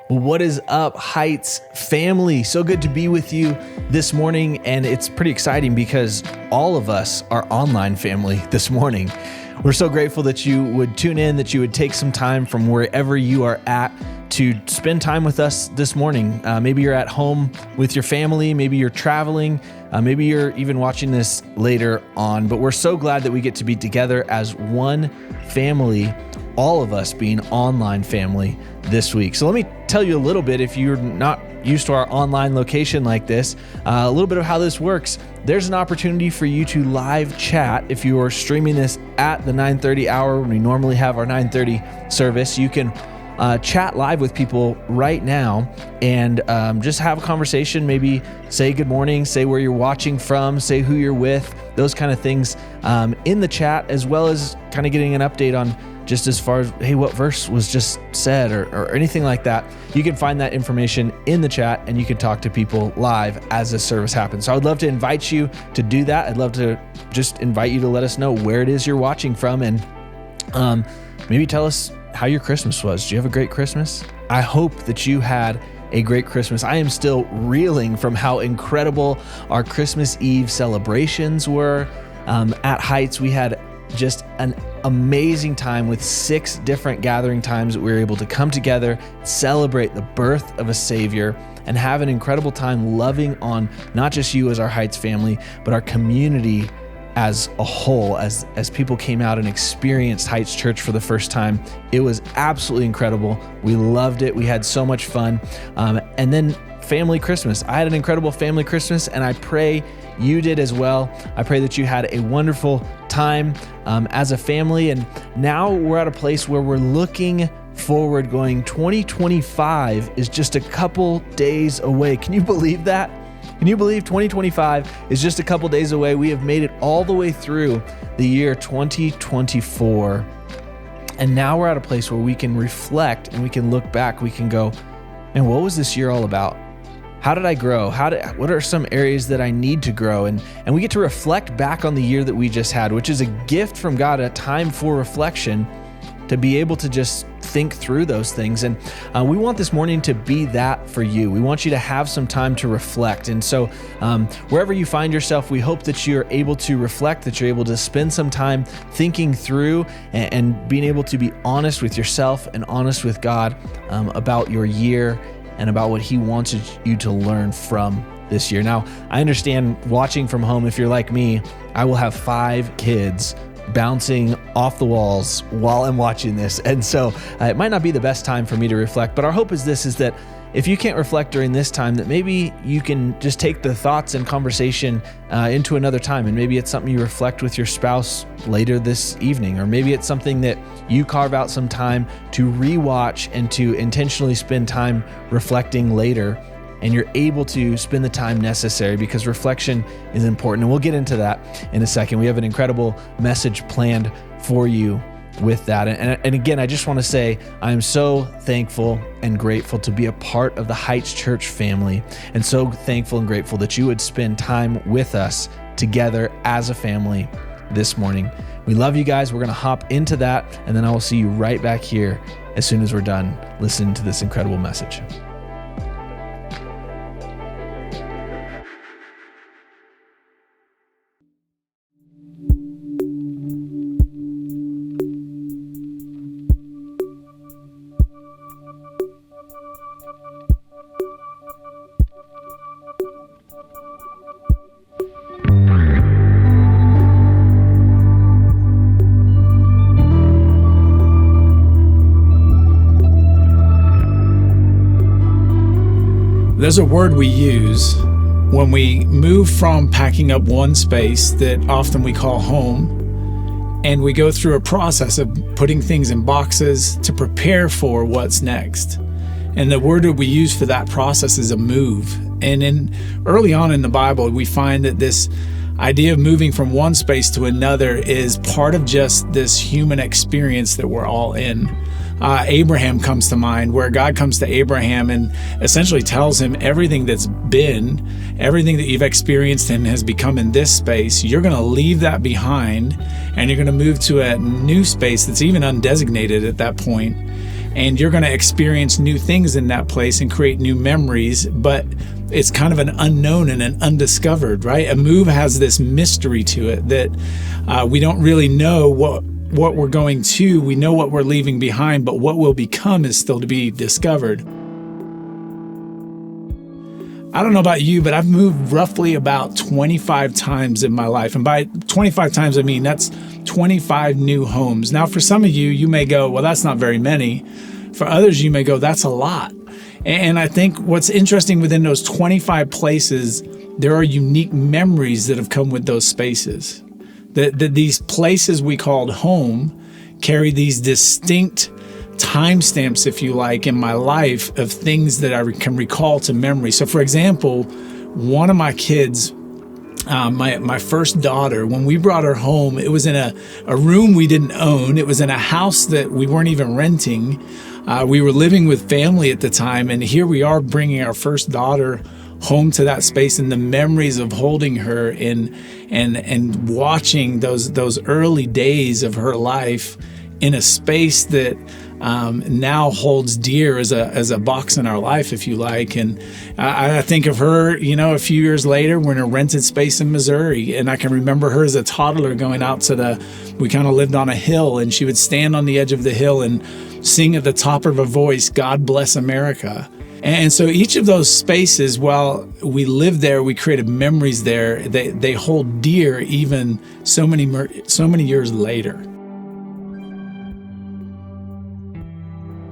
Well, what is up, Heights family? So good to be with you this morning, and it's pretty exciting because all of us are online family this morning. We're so grateful that you would tune in, that you would take some time from wherever you are at to spend time with us this morning. Maybe you're at home with your family, maybe you're traveling, maybe you're even watching this later on, but we're so glad that we get to be together as one family, all of us being online family this week. So let me tell you a little bit, if you're not used to our online location like this, a little bit of how this works. There's an opportunity for you to live chat. If you are streaming this at the 9:30 hour, when we normally have our 9:30 service, you can chat live with people right now and just have a conversation, maybe say good morning, say where you're watching from, say who you're with, those kind of things in the chat, as well as kind of getting an update on just as far as, hey, what verse was just said or anything like that. You can find that information in the chat and you can talk to people live as this service happens. So I would love to invite you to do that. I'd love to just invite you to let us know where it is you're watching from and maybe tell us how your Christmas was. Do you have a great Christmas? I hope that you had a great Christmas. I am still reeling from how incredible our Christmas Eve celebrations were. At Heights, we had just an amazing time with 6 different gathering times that we were able to come together, celebrate the birth of a Savior, and have an incredible time loving on not just you as our Heights family, but our community as a whole, as people came out and experienced Heights Church for the first time. It was absolutely incredible. We loved it. We had so much fun. And then family Christmas. I had an incredible family Christmas, and I pray you did as well. I pray that you had a wonderful time as a family. And now we're at a place where we're looking forward, going 2025 is just a couple days away. Can you believe that? Can you believe 2025 is just a couple days away? We have made it all the way through the year 2024. And now we're at a place where we can reflect and we can look back. We can go, man, what was this year all about? How did I grow? What are some areas that I need to grow? And we get to reflect back on the year that we just had, which is a gift from God, a time for reflection, to be able to just think through those things. And we want this morning to be that for you. We want you to have some time to reflect. And so wherever you find yourself, we hope that you're able to reflect, that you're able to spend some time thinking through and being able to be honest with yourself and honest with God about your year and about what He wanted you to learn from this year. Now, I understand watching from home, if you're like me, I will have 5 kids bouncing off the walls while I'm watching this. And so it might not be the best time for me to reflect, but our hope is that if you can't reflect during this time, that maybe you can just take the thoughts and conversation into another time. And maybe it's something you reflect with your spouse later this evening, or maybe it's something that you carve out some time to rewatch and to intentionally spend time reflecting later. And you're able to spend the time necessary, because reflection is important. And we'll get into that in a second. We have an incredible message planned for you with that. And again, I just want to say, I'm so thankful and grateful to be a part of the Heights Church family, and so thankful and grateful that you would spend time with us together as a family this morning. We love you guys. We're going to hop into that, and then I will see you right back here as soon as we're done listening to this incredible message. There's a word we use when we move from packing up one space that often we call home, and we go through a process of putting things in boxes to prepare for what's next. And the word that we use for that process is a move. And early on in the Bible, we find that this idea of moving from one space to another is part of just this human experience that we're all in. Abraham comes to mind, where God comes to Abraham and essentially tells him everything that's been, everything that you've experienced and has become in this space, you're going to leave that behind and you're going to move to a new space that's even undesignated at that point. and you're going to experience new things in that place and create new memories, but it's kind of an unknown and an undiscovered, right? A move has this mystery to it that we don't really know what we're going to. We know what we're leaving behind, but what will become is still to be discovered. I don't know about you, but I've moved roughly about 25 times in my life. And by 25 times, I mean that's 25 new homes. Now, for some of you, you may go, well, that's not very many. For others, you may go, that's a lot. And I think what's interesting within those 25 places, there are unique memories that have come with those spaces. That these places we called home carry these distinct timestamps, if you like, in my life of things that I can recall to memory. So, for example, one of my kids, my first daughter, when we brought her home, it was in a room we didn't own. It was in a house that we weren't even renting. We were living with family at the time, and here we are bringing our first daughter home to that space, and the memories of holding her and watching those early days of her life in a space that now holds dear as a box in our life, if you like. And I think of her, a few years later, we're in a rented space in Missouri, and I can remember her as a toddler going out to we kind of lived on a hill, and she would stand on the edge of the hill and sing at the top of her voice, "God Bless America." And so each of those spaces, while we lived there, we created memories there. They hold dear even so many years later.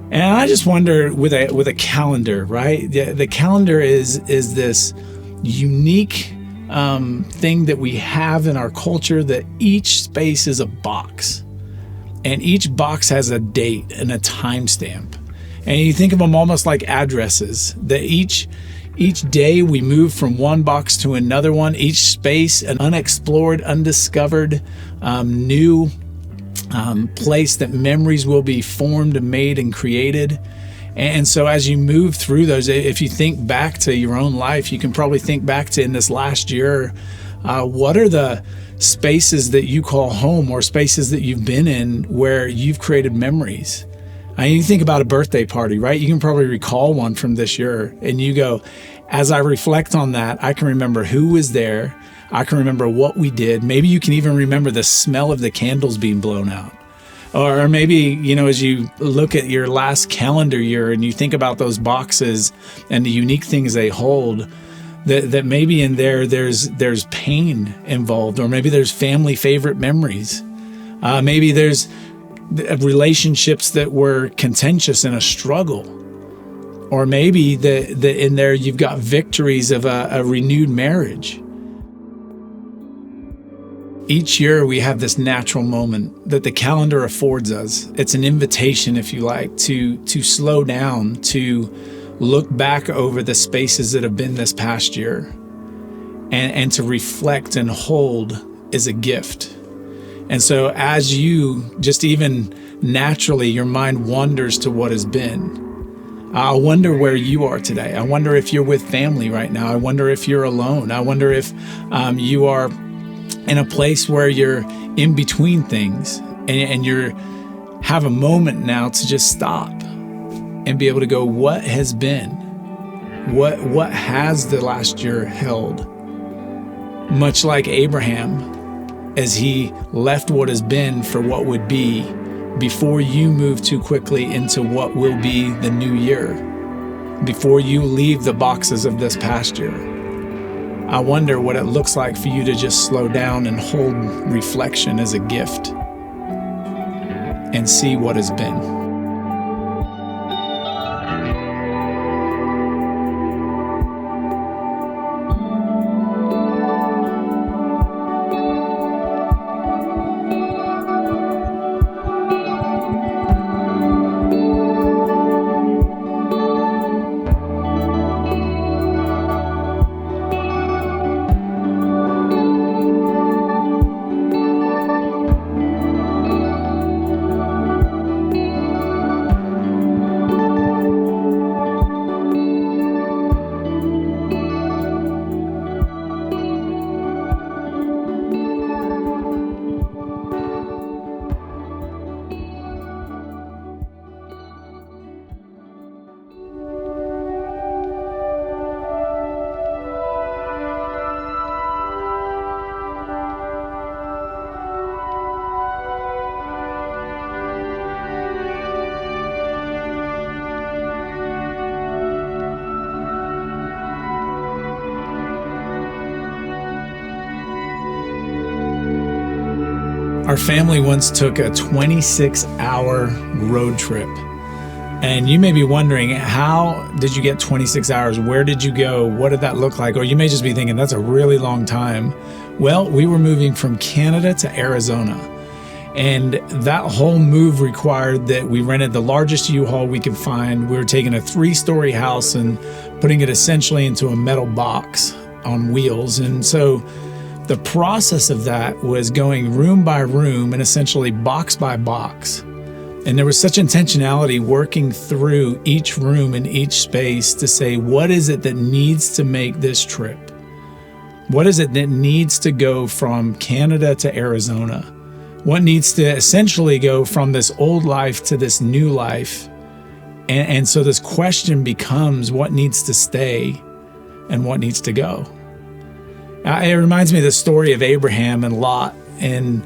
And I just wonder with a calendar, right? The calendar is this unique thing that we have in our culture, that each space is a box, and each box has a date and a timestamp. And you think of them almost like addresses, that each day we move from one box to another one, each space an unexplored, undiscovered, new place that memories will be formed and made and created. And so as you move through those, if you think back to your own life, you can probably think back to in this last year, what are the spaces that you call home, or spaces that you've been in where you've created memories? You think about a birthday party, right? You can probably recall one from this year, and you go, as I reflect on that, I can remember who was there. I can remember what we did. Maybe you can even remember the smell of the candles being blown out. Or maybe, as you look at your last calendar year and you think about those boxes and the unique things they hold, that maybe in there's pain involved, or maybe there's family favorite memories. Maybe there's relationships that were contentious and a struggle. Or maybe that in there you've got victories of a renewed marriage. Each year we have this natural moment that the calendar affords us. It's an invitation, if you like, to slow down, to look back over the spaces that have been this past year, and to reflect and hold is a gift. And so as you just even naturally, your mind wanders to what has been. I wonder where you are today. I wonder if you're with family right now. I wonder if you're alone. I wonder if you are in a place where you're in between things, and you have a moment now to just stop and be able to go, what has been? What has the last year held? Much like Abraham, as he left what has been for what would be, before you move too quickly into what will be the new year, before you leave the boxes of this past year. I wonder what it looks like for you to just slow down and hold reflection as a gift and see what has been. Our family once took a 26-hour road trip. And you may be wondering, how did you get 26 hours? Where did you go? What did that look like? Or you may just be thinking, that's a really long time. Well, we were moving from Canada to Arizona. And that whole move required that we rented the largest U-Haul we could find. We were taking a 3-story house and putting it essentially into a metal box on wheels. And so the process of that was going room by room and essentially box by box. And there was such intentionality working through each room and each space to say, what is it that needs to make this trip? What is it that needs to go from Canada to Arizona? What needs to essentially go from this old life to this new life? And so this question becomes, what needs to stay and what needs to go? It reminds me of the story of Abraham and Lot. And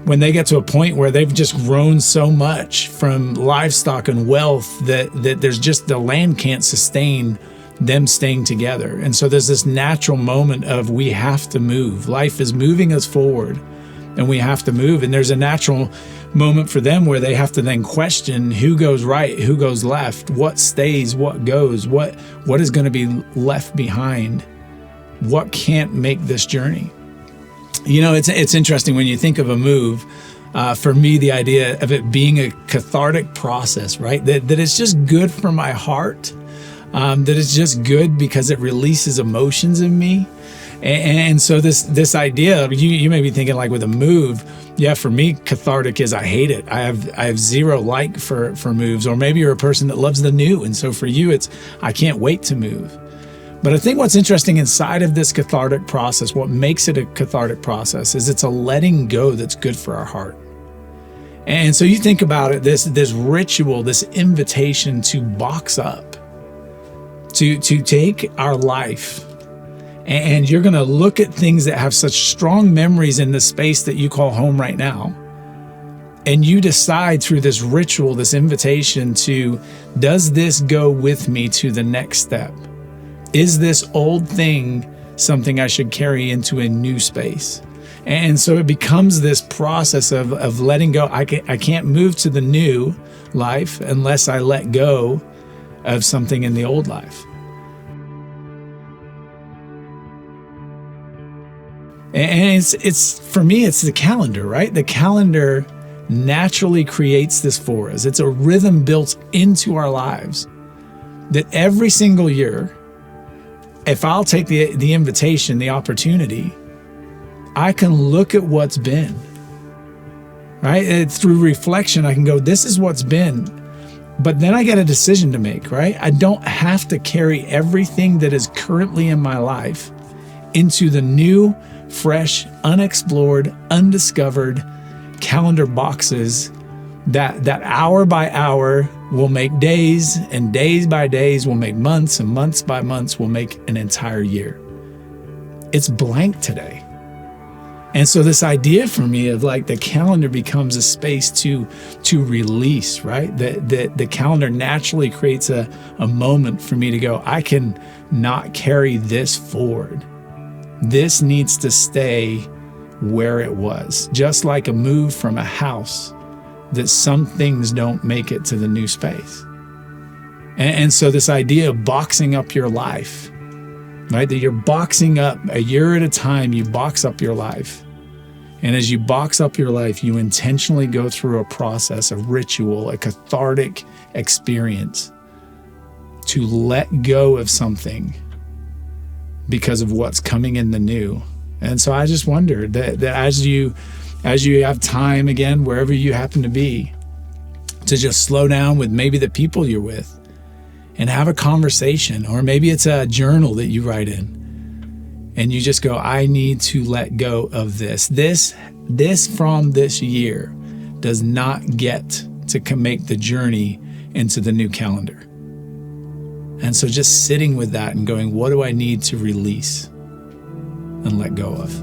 when they get to a point where they've just grown so much from livestock and wealth that there's just, the land can't sustain them staying together. And so there's this natural moment of, we have to move. Life is moving us forward and we have to move. And there's a natural moment for them where they have to then question who goes right, who goes left, what stays, what goes, what is going to be left behind, what can't make this journey. You know, it's interesting when you think of a move. For me, the idea of it being a cathartic process, right? That it's just good for my heart. That it's just good because it releases emotions in me. And so this idea of, you may be thinking, like with a move, yeah, for me, cathartic is I hate it. I have zero like for moves. Or maybe you're a person that loves the new. And so for you, it's I can't wait to move. But I think what's interesting inside of this cathartic process, what makes it a cathartic process, is it's a letting go that's good for our heart. And so you think about it, this ritual, this invitation to box up, to take our life, and you're going to look at things that have such strong memories in the space that you call home right now. And you decide through this ritual, this invitation to, does this go with me to the next step? Is this old thing something I should carry into a new space? And so it becomes this process of letting go. I can't move to the new life unless I let go of something in the old life. And it's for me, it's the calendar, right? The calendar naturally creates this for us. It's a rhythm built into our lives that every single year, if I'll take the invitation, the opportunity, I can look at what's been, right? Through reflection, I can go, this is what's been. But then I get a decision to make, right? I don't have to carry everything that is currently in my life into the new, fresh, unexplored, undiscovered calendar boxes that hour by hour will make days, and days by days will make months, and months by months will make an entire year. It's blank today. And so this idea for me of like the calendar becomes a space to release, right? The calendar naturally creates a moment for me to go, I can not carry this forward. This needs to stay where it was. Just like a move from a house, that some things don't make it to the new space. And so this idea of boxing up your life, right? That you're boxing up a year at a time, you box up your life. And as you box up your life, you intentionally go through a process, a ritual, a cathartic experience to let go of something because of what's coming in the new. And so I just wondered that as you have time again, wherever you happen to be, to just slow down with maybe the people you're with and have a conversation, or maybe it's a journal that you write in and you just go, I need to let go of this. This from this year does not get to make the journey into the new calendar. And so just sitting with that and going, what do I need to release and let go of?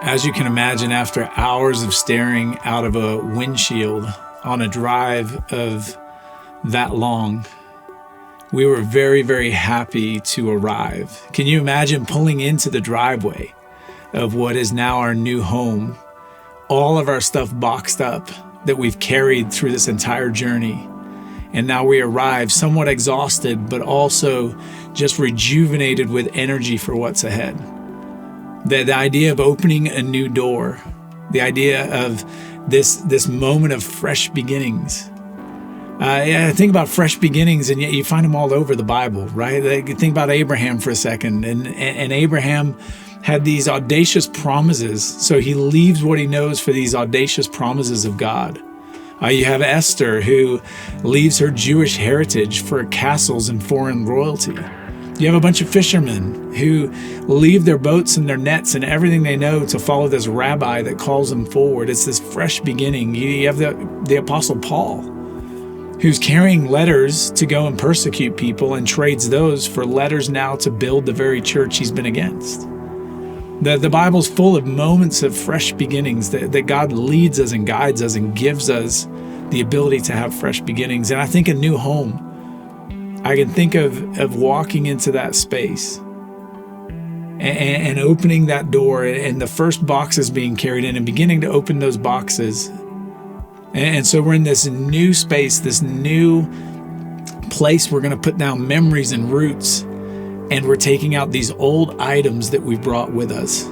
As you can imagine, after hours of staring out of a windshield on a drive of that long, we were very, very happy to arrive. Can you imagine pulling into the driveway of what is now our new home, all of our stuff boxed up that we've carried through this entire journey? And now we arrive somewhat exhausted, but also just rejuvenated with energy for what's ahead. The idea of opening a new door, the idea of this moment of fresh beginnings. I think about fresh beginnings, and yet you find them all over the Bible, right? Think about Abraham for a second. And Abraham had these audacious promises. So he leaves what he knows for these audacious promises of God. You have Esther, who leaves her Jewish heritage for castles and foreign royalty. You have a bunch of fishermen who leave their boats and their nets and everything they know to follow this rabbi that calls them forward. It's this fresh beginning. You have the Apostle Paul, who's carrying letters to go and persecute people and trades those for letters now to build the very church he's been against. The Bible's full of moments of fresh beginnings that God leads us and guides us and gives us the ability to have fresh beginnings. And I think a new home, I can think of walking into that space and opening that door and the first boxes being carried in and beginning to open those boxes. And so we're in this new space, this new place. We're going to put down memories and roots, and we're taking out these old items that we brought with us.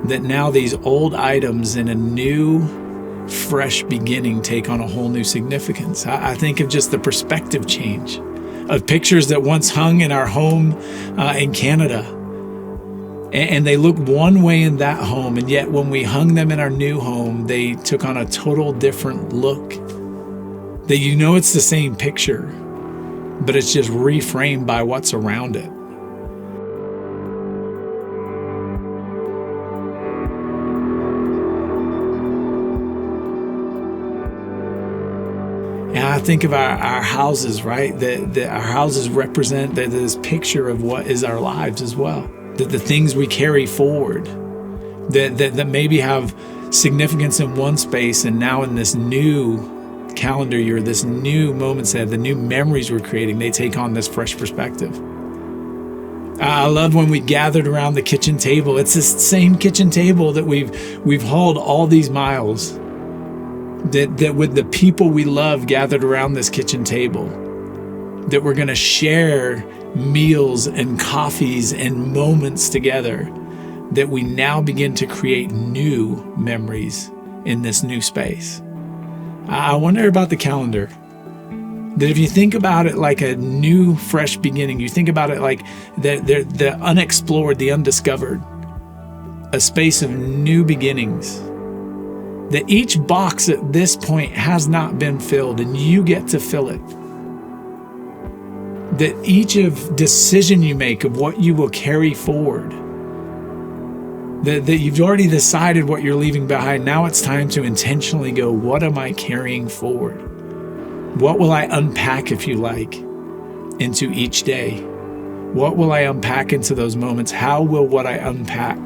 That now these old items in a new, fresh beginning take on a whole new significance. I think of just the perspective change of pictures that once hung in our home in Canada. And they looked one way in that home, and yet when we hung them in our new home, they took on a total different look. That you know it's the same picture, but it's just reframed by what's around it. And I think of our houses, right? That our houses represent this picture of what is our lives as well. That the things we carry forward, that maybe have significance in one space, and now in this new calendar year, this new moments ahead, the new memories we're creating, they take on this fresh perspective. I love when we gathered around the kitchen table. It's this same kitchen table that we've hauled all these miles. That with the people we love gathered around this kitchen table, that we're going to share meals and coffees and moments together, that we now begin to create new memories in this new space. I wonder about the calendar. That if you think about it like a new, fresh beginning, you think about it like the unexplored, the undiscovered, a space of new beginnings. That each box at this point has not been filled, and you get to fill it. That each of decision you make of what you will carry forward, that you've already decided what you're leaving behind. Now it's time to intentionally go, what am I carrying forward? What will I unpack, if you like, into each day? What will I unpack into those moments? How will what I unpack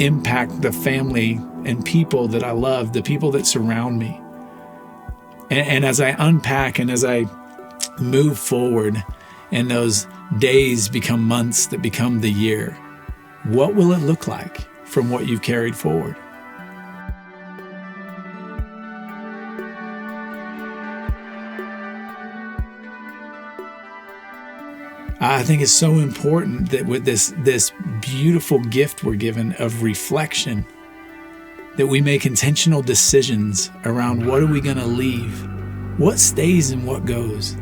impact the family and people that I love, the people that surround me? And as I unpack and as I move forward and those days become months that become the year, what will it look like from what you've carried forward? I think it's so important that with this beautiful gift we're given of reflection, that we make intentional decisions around what are we going to leave, what stays and what goes.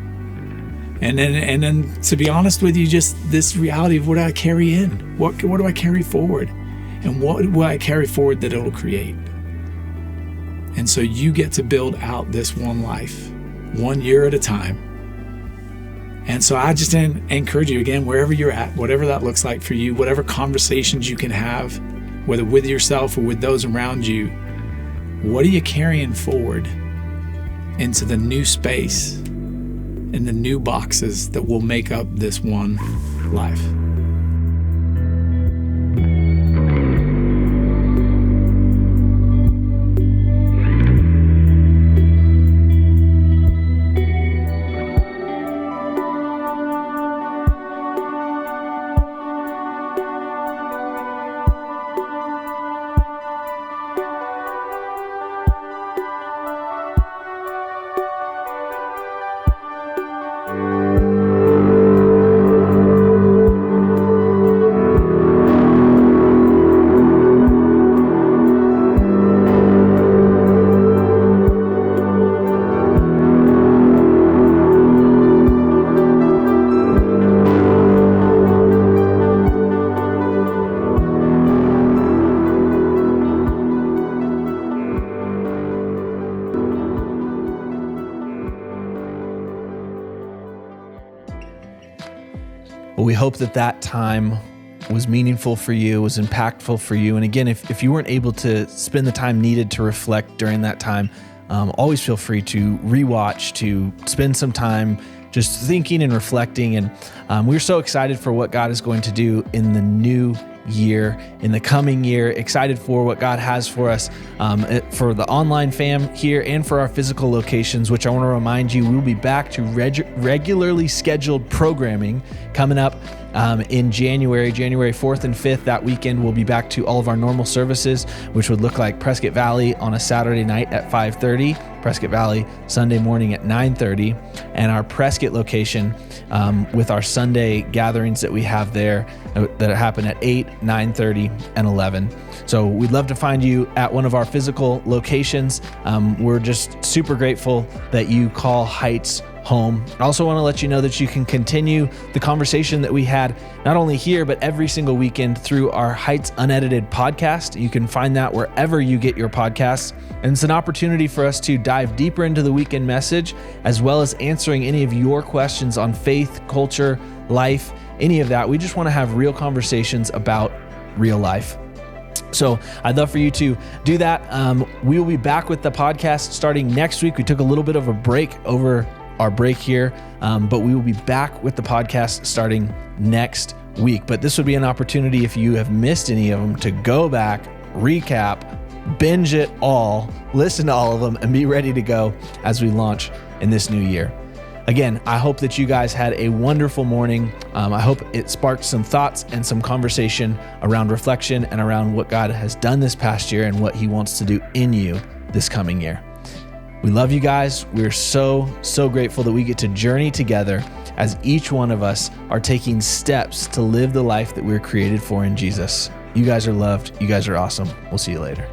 And then to be honest with you, just this reality of what do I carry in? What do I carry forward? And what will I carry forward that it'll create? And so you get to build out this one life, 1 year at a time. And so I just encourage you again, wherever you're at, whatever that looks like for you, whatever conversations you can have, whether with yourself or with those around you, what are you carrying forward into the new space and the new boxes that will make up this one life? We hope that time was meaningful for you, was impactful for you. And again, if you weren't able to spend the time needed to reflect during that time, always feel free to rewatch, to spend some time just thinking and reflecting. And we're so excited for what God is going to do in the new year, in the coming year. Excited for what God has for us, for the online fam here and for our physical locations, which I want to remind you, we'll be back to regularly scheduled programming coming up in January 4th and 5th. That weekend, we'll be back to all of our normal services, which would look like Prescott Valley on a Saturday night at 5:30, Prescott Valley Sunday morning at 9:30, and our Prescott location with our Sunday gatherings that we have there that happen at 8, 9:30, and 11. So we'd love to find you at one of our physical locations. We're just super grateful that you call Heights home. I also want to let you know that you can continue the conversation that we had not only here, but every single weekend through our Heights Unedited podcast. You can find that wherever you get your podcasts. And it's an opportunity for us to dive deeper into the weekend message, as well as answering any of your questions on faith, culture, life, any of that. We just want to have real conversations about real life. So I'd love for you to do that. We will be back with the podcast starting next week. We took a little bit of a break over our break here, but we will be back with the podcast starting next week. But this would be an opportunity, if you have missed any of them, to go back, recap, binge it all, listen to all of them, and be ready to go as we launch in this new year. Again, I hope that you guys had a wonderful morning. I hope it sparked some thoughts and some conversation around reflection and around what God has done this past year and what He wants to do in you this coming year. We love you guys. We're so grateful that we get to journey together as each one of us are taking steps to live the life that we're created for in Jesus. You guys are loved. You guys are awesome. We'll see you later.